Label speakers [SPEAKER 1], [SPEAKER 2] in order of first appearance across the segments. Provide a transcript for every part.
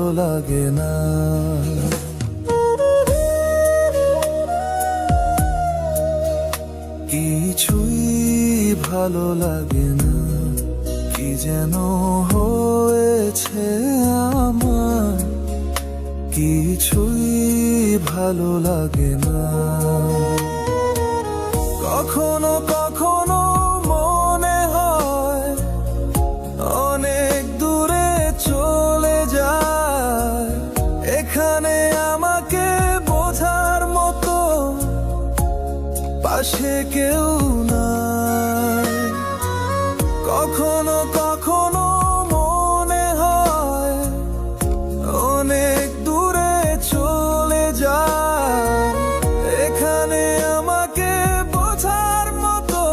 [SPEAKER 1] ভালো লাগে না। কিছুই ভালো লাগে না, কি যেন হয়েছে আমার, কিছুই ভালো লাগে না। কখনো কখনো মনে হয় অনেক দূরে চলে যায়, এখানে আমাকে বোঝার মতো পাশে কেউ নাই। কখনো কখনো মনে হয় অনেক দূরে চলে যায়, এখানে আমাকে বোঝার মতো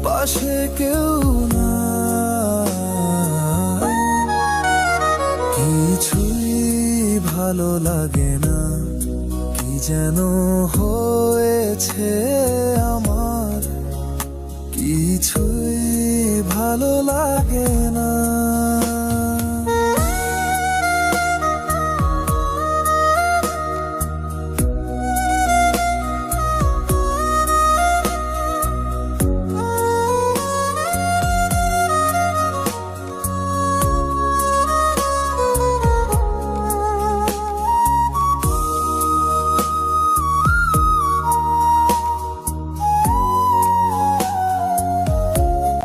[SPEAKER 1] পাশে কেউ নাই। কিছুই ভালো লাগে না, কি যেন হয়েছে আমার, কিছুই ভালো লাগে